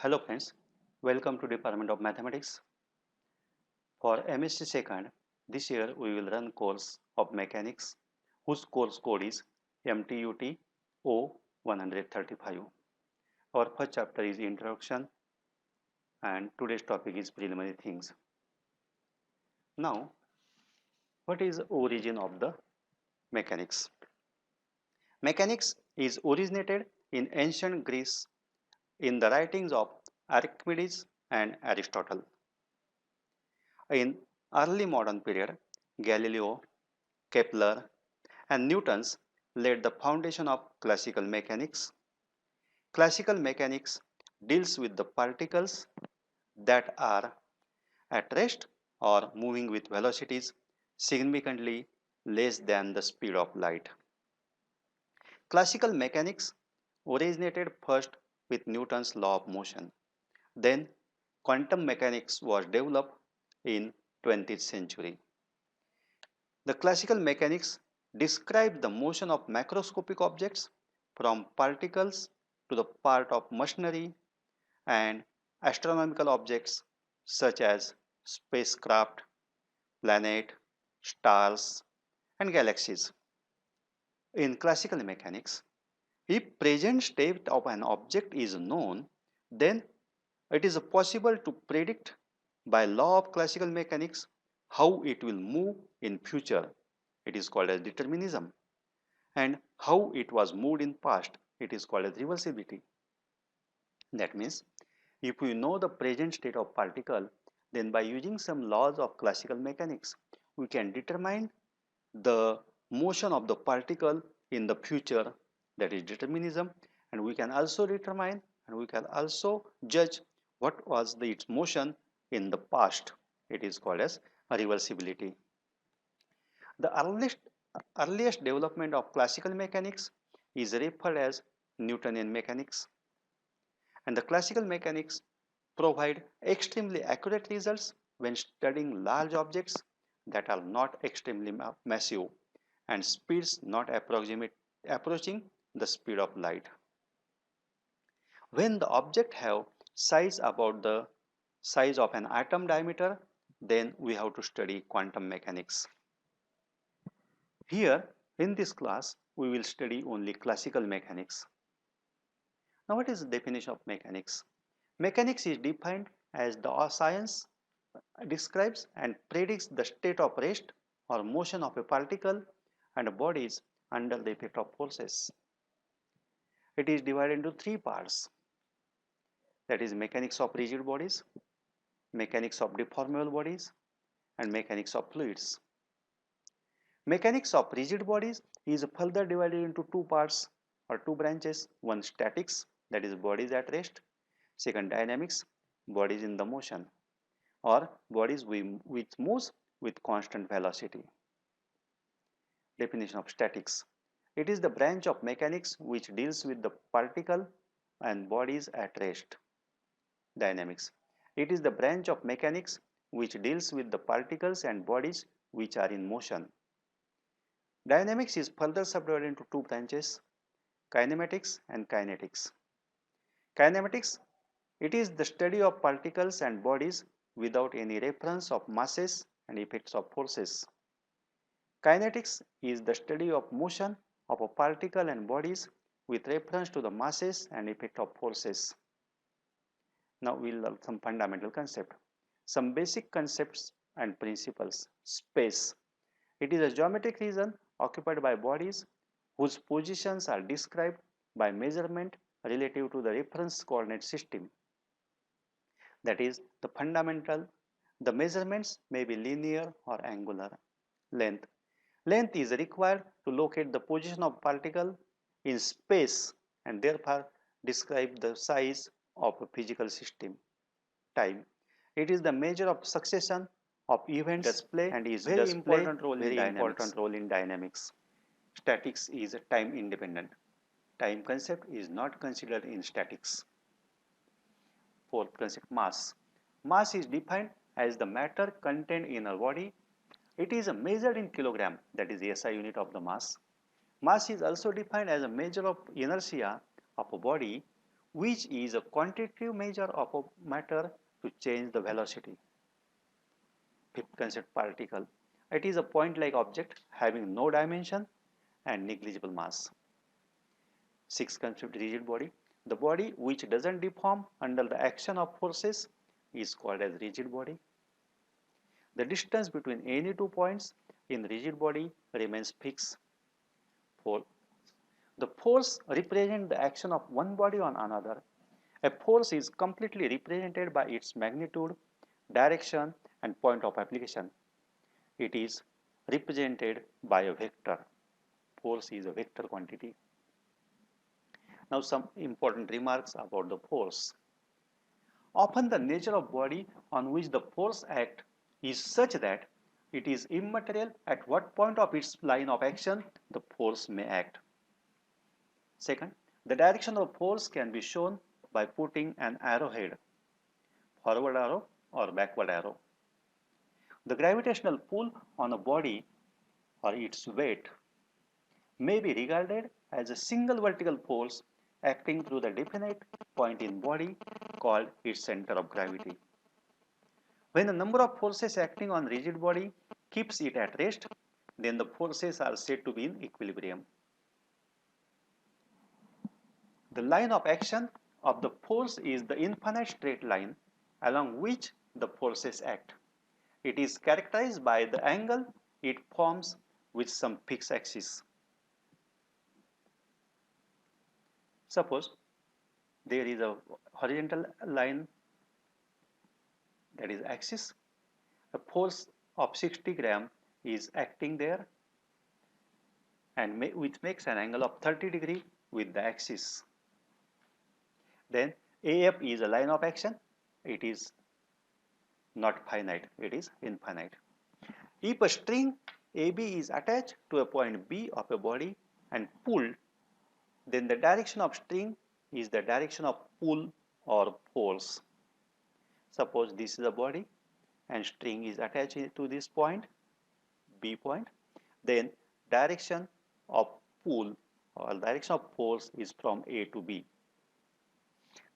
Hello friends, welcome to Department of Mathematics. For MSc Second, this year we will run course of Mechanics whose course code is MTUT O135. Our first chapter is Introduction and today's topic is Preliminary Things. Now, what is origin of the mechanics? Mechanics is originated in ancient Greece in the writings of Archimedes and Aristotle. In early modern period, Galileo, Kepler, and Newton's laid the foundation of classical mechanics. Classical mechanics deals with the particles that are at rest or moving with velocities significantly less than the speed of light. Classical mechanics originated first with Newton's law of motion. Then quantum mechanics was developed in 20th century. The classical mechanics describe the motion of macroscopic objects from particles to the part of machinery and astronomical objects such as spacecraft, planet, stars, and galaxies. In classical mechanics, if present state of an object is known, then it is possible to predict by law of classical mechanics how it will move in future. It is called as determinism. And how it was moved in past, it is called as reversibility. That means if we know the present state of particle, then by using some laws of classical mechanics, we can determine the motion of the particle in the future, that is determinism, and we can also determine and we can also judge what was its motion in the past. It is called as reversibility. The earliest development of classical mechanics is referred as Newtonian mechanics, and the classical mechanics provide extremely accurate results when studying large objects that are not extremely massive and speeds not approaching the speed of light. When the object have size about the size of an atom diameter, then we have to study quantum mechanics. Here in this class we will study only classical mechanics. Now what is the definition of mechanics? Mechanics is defined as the science describes and predicts the state of rest or motion of a particle and bodies under the effect of forces. It is divided into three parts, that is mechanics of rigid bodies, mechanics of deformable bodies, and mechanics of fluids. Mechanics of rigid bodies is further divided into two parts or two branches, one statics, that is bodies at rest, second dynamics, bodies in the motion or bodies which moves with constant velocity. Definition of statics. It is the branch of mechanics which deals with the particle and bodies at rest. Dynamics. It is the branch of mechanics which deals with the particles and bodies which are in motion. Dynamics is further subdivided into two branches, kinematics and kinetics. Kinematics, it is the study of particles and bodies without any reference of masses and effects of forces. Kinetics is the study of motion of a particle and bodies with reference to the masses and effect of forces. Now we will learn some fundamental concepts. Some basic concepts and principles. Space. It is a geometric region occupied by bodies whose positions are described by measurement relative to the reference coordinate system. That is the fundamental. The measurements may be linear or angular. Length. Length is required to locate the position of particle in space and therefore describe the size of a physical system. Time. It is the measure of succession of events play and is very important role in dynamics. Statics is time independent. Time concept is not considered in statics. Fourth concept, mass. Mass is defined as the matter contained in a body. It is measured in kilogram, that is the SI unit of the mass. Mass is also defined as a measure of inertia of a body which is a quantitative measure of a matter to change the velocity. Fifth concept, particle. It is a point-like object having no dimension and negligible mass. Sixth concept, rigid body. The body which doesn't deform under the action of forces is called as rigid body. The distance between any 2 points in rigid body remains fixed. For the force represents the action of one body on another. A force is completely represented by its magnitude, direction, and point of application. It is represented by a vector. Force is a vector quantity. Now some important remarks about the force. Often the nature of body on which the force acts is such that it is immaterial at what point of its line of action the force may act. Second, the direction of force can be shown by putting an arrowhead, forward arrow or backward arrow. The gravitational pull on a body or its weight may be regarded as a single vertical force acting through the definite point in body called its center of gravity. When the number of forces acting on rigid body keeps it at rest, then the forces are said to be in equilibrium. The line of action of the force is the infinite straight line along which the forces act. It is characterized by the angle it forms with some fixed axis. Suppose there is a horizontal line, that is axis. A force of 60 gram is acting there and which makes an angle of 30 degree with the axis. Then AF is a line of action. It is not finite, it is infinite. If a string AB is attached to a point B of a body and pulled, then the direction of string is the direction of pull or force. Suppose this is a body and string is attached to this point, B point, then direction of pull or direction of force is from A to B.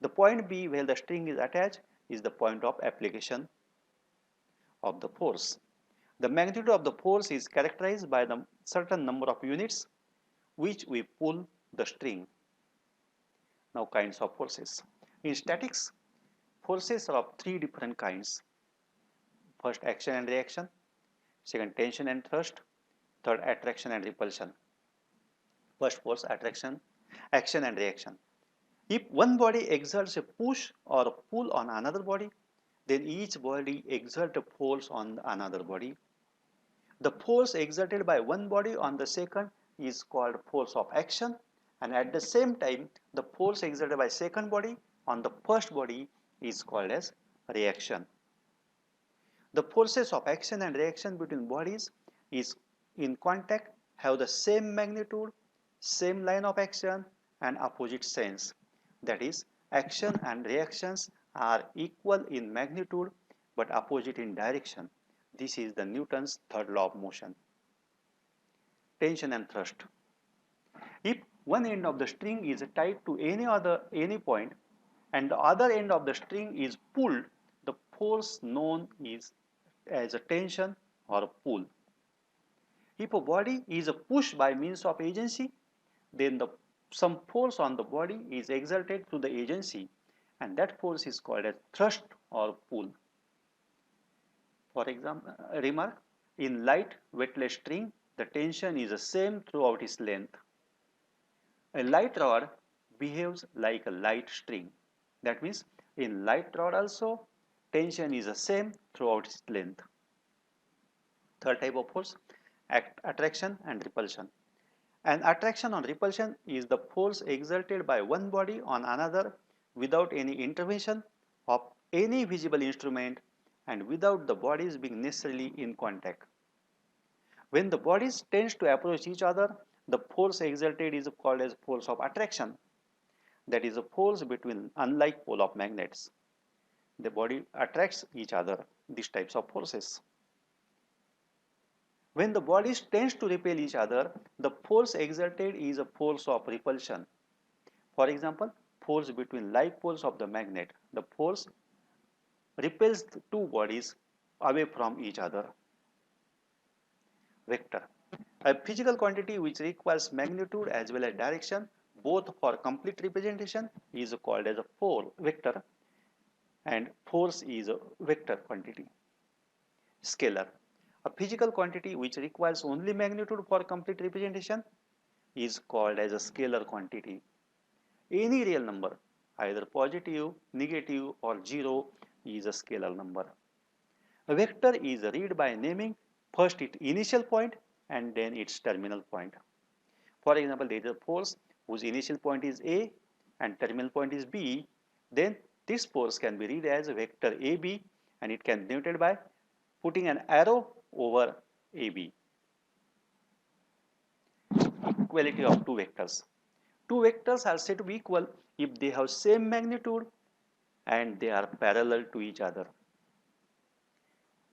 The point B where the string is attached is the point of application of the force. The magnitude of the force is characterized by the certain number of units which we pull the string. Now kinds of forces. In statics, forces are of three different kinds. First, action and reaction. Second, tension and thrust. Third, attraction and repulsion. First force, attraction, action and reaction. If one body exerts a push or a pull on another body, then each body exerts a force on another body. The force exerted by one body on the second is called force of action, and at the same time the force exerted by second body on the first body is called as reaction. The forces of action and reaction between bodies is in contact have the same magnitude, same line of action and opposite sense. That is, action and reactions are equal in magnitude but opposite in direction. This is the Newton's third law of motion. Tension and thrust. If one end of the string is tied to any point and the other end of the string is pulled, the force known is as a tension or a pull. If a body is pushed by means of agency, then some force on the body is exerted through the agency, and that force is called as thrust or pull. For example, remark, in light weightless string, the tension is the same throughout its length. A light rod behaves like a light string. That means in light rod also, tension is the same throughout its length. Third type of force, attraction and repulsion. An attraction or repulsion is the force exerted by one body on another without any intervention of any visible instrument and without the bodies being necessarily in contact. When the bodies tend to approach each other, the force exerted is called as force of attraction. That is a force between unlike pole of magnets. The body attracts each other, these types of forces. When the bodies tend to repel each other, the force exerted is a force of repulsion. For example, force between like poles of the magnet. The force repels the two bodies away from each other. Vector. A physical quantity which requires magnitude as well as direction both for complete representation is called as a vector, and force is a vector quantity. Scalar. A physical quantity which requires only magnitude for complete representation is called as a scalar quantity. Any real number, either positive, negative or zero, is a scalar number. A vector is read by naming first its initial point and then its terminal point. For example, there is a force whose initial point is A and terminal point is B. Then this force can be read as a vector AB, and it can be denoted by putting an arrow over AB. Equality of two vectors. Two vectors are said to be equal if they have same magnitude and they are parallel to each other.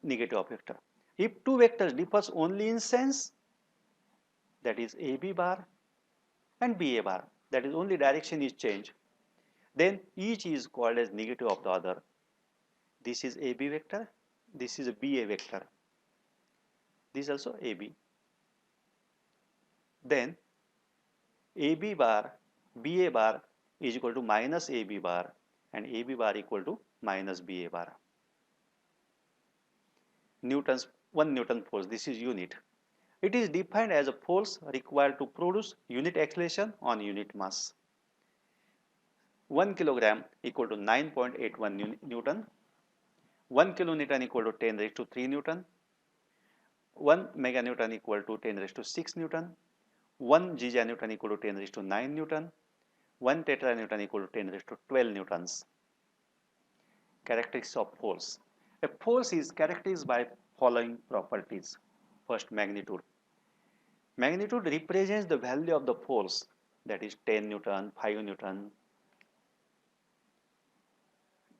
Negative of vector. If two vectors differs only in sense, that is AB bar and BA bar, that is only direction is changed, then each is called as negative of the other. This is AB vector, this is a BA vector, this is also AB. Then AB bar, BA bar is equal to minus AB bar and AB bar equal to minus BA bar. Newton's 1 Newton force, this is unit. It is defined as a force required to produce unit acceleration on unit mass. 1 kilogram equal to 9.81 Newton, 1 kilonewton equal to 10 raised to 3 Newton, 1 meganewton equal to 10 raised to 6 Newton, 1 giganewton equal to 10 raised to 9 Newton, 1 tetranewton equal to 10 raised to 12 Newtons. Characteristics of force. A force is characterized by following properties. First, magnitude. Magnitude represents the value of the force, that is 10 Newton, 5 Newton.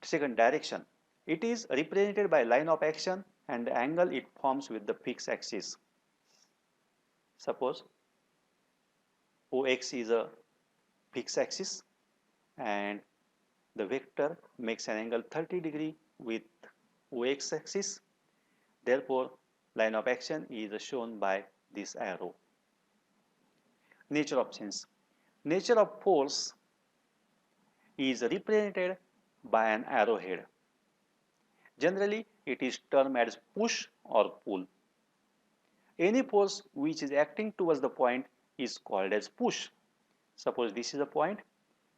Second, direction. It is represented by line of action and the angle it forms with the fixed axis. Suppose OX is a fixed axis and the vector makes an angle 30 degree with OX axis. Therefore, line of action is shown by this arrow. Nature of change. Nature of force is represented by an arrowhead. Generally, it is termed as push or pull. Any force which is acting towards the point is called as push. Suppose this is a point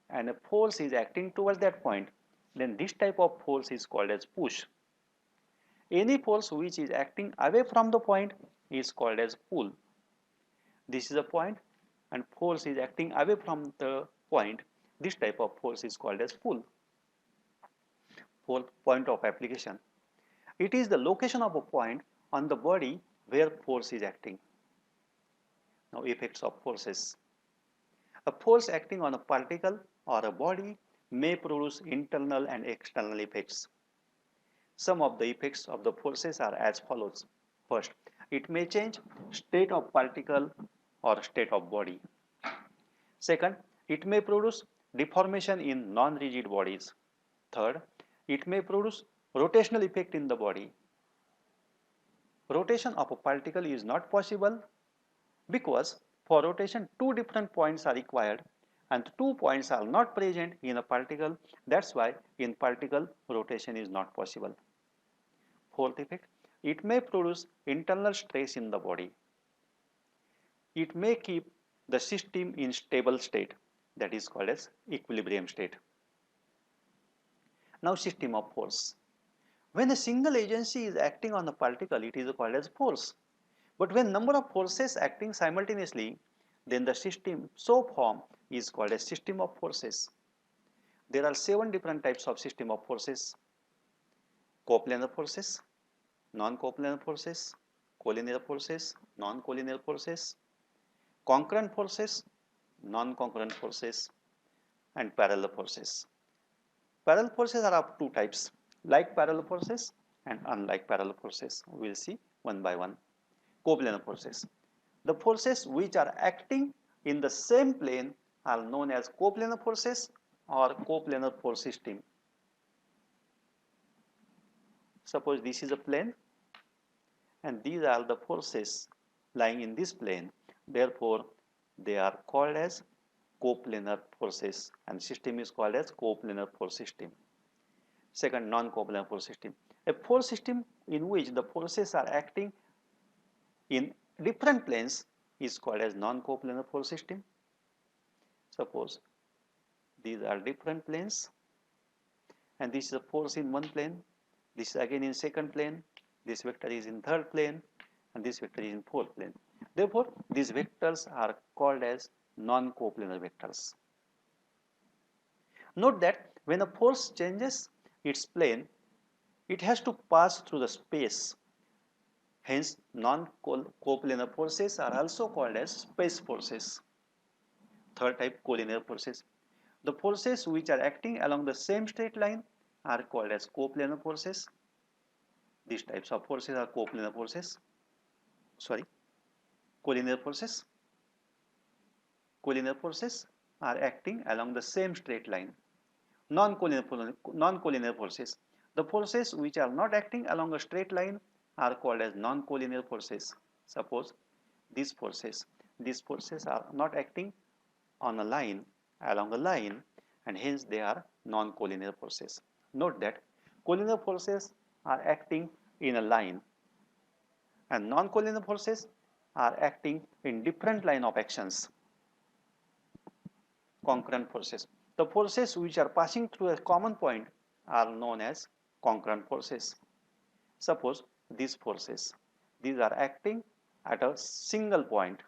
and a force is acting towards that point, then this type of force is called as push. Any force which is acting away from the point is called as pull. This is a point and force is acting away from the point. This type of force is called as pull. Fourth, point of application. It is the location of a point on the body where force is acting. Now, effects of forces. A force acting on a particle or a body may produce internal and external effects. Some of the effects of the forces are as follows. First, it may change state of particle or state of body. Second, it may produce deformation in non-rigid bodies. Third, it may produce rotational effect in the body. Rotation of a particle is not possible because for rotation two different points are required and 2 points are not present in a particle. That's why in particle rotation is not possible. Fourth effect, it may produce internal stress in the body. It may keep the system in stable state, that is called as equilibrium state. Now, system of force. When a single agency is acting on a particle, it is called as force. But when number of forces acting simultaneously, then the system so formed is called a system of forces. There are 7 different types of system of forces. Coplanar forces, non-coplanar forces, collinear forces, non-collinear forces, concurrent forces, non-concurrent forces, and parallel forces. Parallel forces are of 2 types, like parallel forces and unlike parallel forces. We will see one by one. Coplanar forces. The forces which are acting in the same plane are known as coplanar forces, or coplanar force system. Suppose this is a plane and these are the forces lying in this plane. Therefore, they are called as coplanar forces and system is called as coplanar force system. Second, non-coplanar force system. A force system in which the forces are acting in different planes is called as non-coplanar force system. Suppose these are different planes and this is a force in one plane, this is again in second plane, this vector is in third plane and this vector is in fourth plane. Therefore, these vectors are called as non-coplanar vectors. Note that when a force changes its plane, it has to pass through the space. Hence, non-coplanar forces are also called as space forces. Third type, collinear forces. The forces which are acting along the same straight line are called as coplanar forces. These types of forces are coplanar forces. Collinear forces. Collinear forces are acting along the same straight line. Non-collinear forces. The forces which are not acting along a straight line are called as non-collinear forces. Suppose these forces are not acting on a line, along a line, and hence they are non-collinear forces. Note that collinear forces are acting in a line and non-collinear forces are acting in different line of actions. Concurrent forces. The forces which are passing through a common point are known as concurrent forces. Suppose these forces, these are acting at a single point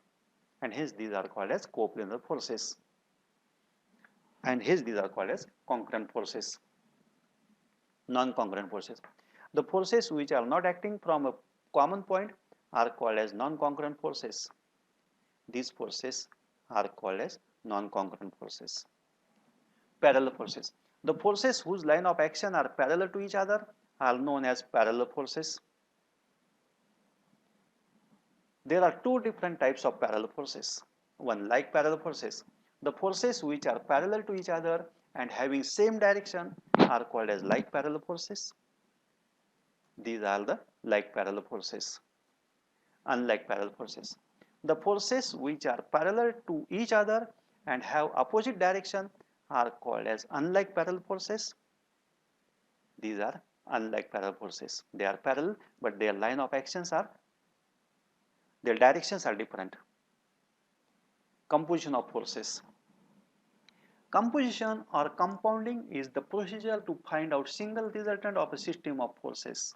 and hence these are called as coplanar forces and hence these are called as concurrent forces. Non-concurrent forces. The forces which are not acting from a common point are called as non-concurrent forces. These forces are called as non-concurrent forces. Parallel forces. The forces whose line of action are parallel to each other are known as parallel forces. There are two different types of parallel forces. One, like parallel forces. The forces which are parallel to each other and having same direction are called as like parallel forces. These are the like parallel forces. Unlike parallel forces. The forces which are parallel to each other and have opposite direction are called as unlike parallel forces. These are unlike parallel forces. They are parallel but their line of actions are, their directions are different. Composition of forces. Composition or compounding is the procedure to find out single resultant of a system of forces.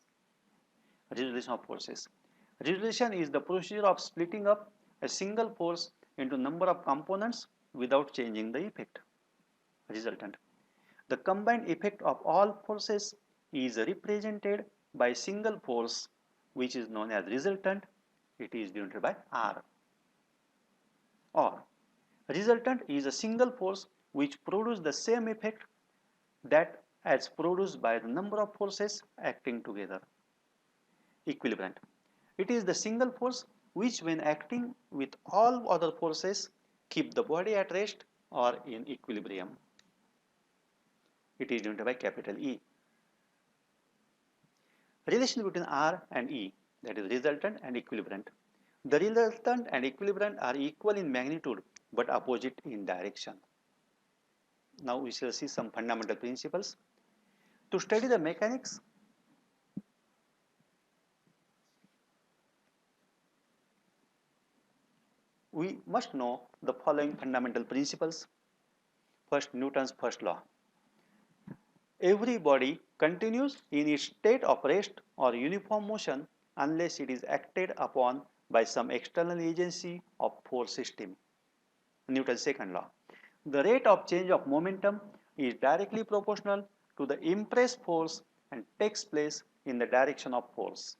Resolution of forces. Resolution is the procedure of splitting up a single force into number of components without changing the effect. Resultant. The combined effect of all forces is represented by single force which is known as resultant. It is denoted by R. Or resultant is a single force which produces the same effect that as produced by the number of forces acting together. Equilibrant. It is the single force which when acting with all other forces keep the body at rest or in equilibrium. It is denoted by capital E. Relation between R and E, that is resultant and equilibrant. The resultant and equilibrant are equal in magnitude but opposite in direction. Now we shall see some fundamental principles. To study the mechanics, we must know the following fundamental principles. First, Newton's first law. Every body continues in its state of rest or uniform motion unless it is acted upon by some external agency of force system. Newton's second law. The rate of change of momentum is directly proportional to the impressed force and takes place in the direction of force.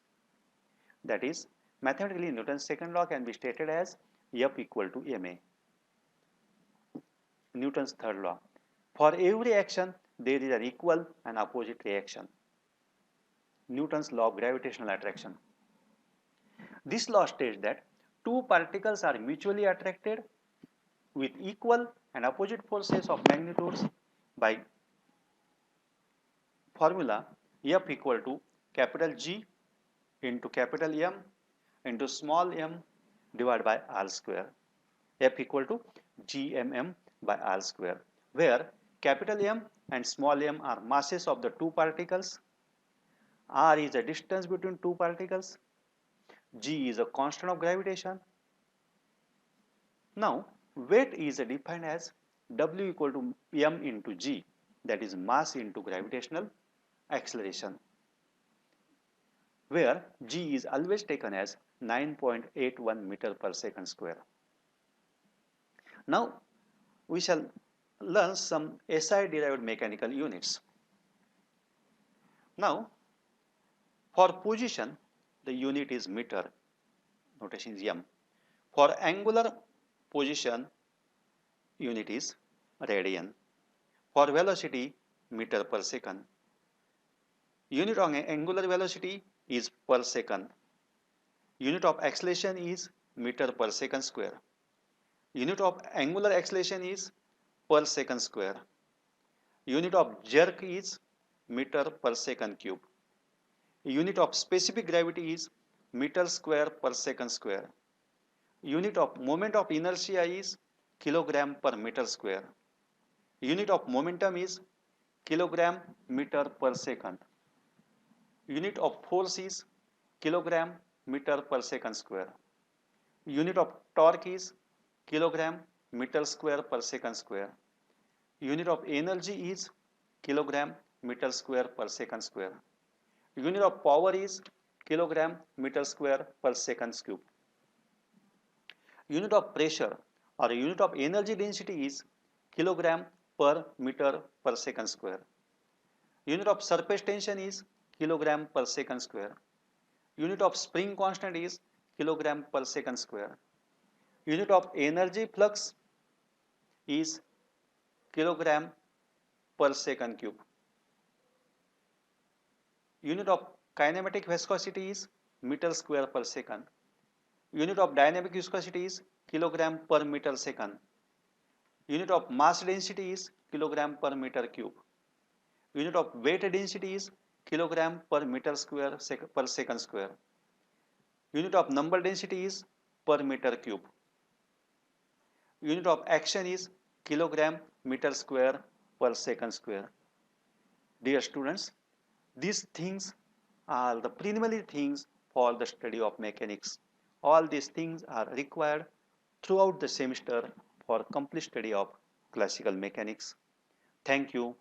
That is, mathematically Newton's second law can be stated as F equal to ma. Newton's third law. For every action, there is an equal and opposite reaction. Newton's law of gravitational attraction. This law states that two particles are mutually attracted with equal and opposite forces of magnitudes by formula F equal to capital G into capital M into small m divided by r square. F equal to GMM by r square, where capital M and small m are masses of the two particles, r is the distance between two particles, G is a constant of gravitation. Now, weight is defined as W equal to m into G, that is mass into gravitational acceleration, where G is always taken as 9.81 meter per second square. Now, we shall learn some SI derived mechanical units. Now, for position, the unit is meter, notation is m. For angular position, unit is radian. For velocity, meter per second. Unit of angular velocity is per second. Unit of acceleration is meter per second square. Unit of angular acceleration is per second square. Unit of jerk is meter per second cube. Unit of specific gravity is meter square per second square. Unit of moment of inertia is kilogram per meter square. Unit of momentum is kilogram meter per second. Unit of force is kilogram meter per second square. Unit of torque is kilogram meter square per second square. Unit of energy is kilogram meter square per second square. Unit of power is kilogram meter square per second cube. Unit of pressure or unit of energy density is kilogram per meter per second square. Unit of surface tension is kilogram per second square. Unit of spring constant is kilogram per second square. Unit of energy flux is kilogram per second cube. Unit of kinematic viscosity is meter square per second. Unit of dynamic viscosity is kilogram per meter second. Unit of mass density is kilogram per meter cube. Unit of weight density is kilogram per meter square per second square. Unit of number density is per meter cube. Unit of action is kilogram meter square per second square. Dear students, these things are the preliminary things for the study of mechanics. All these things are required throughout the semester for complete study of classical mechanics. Thank you.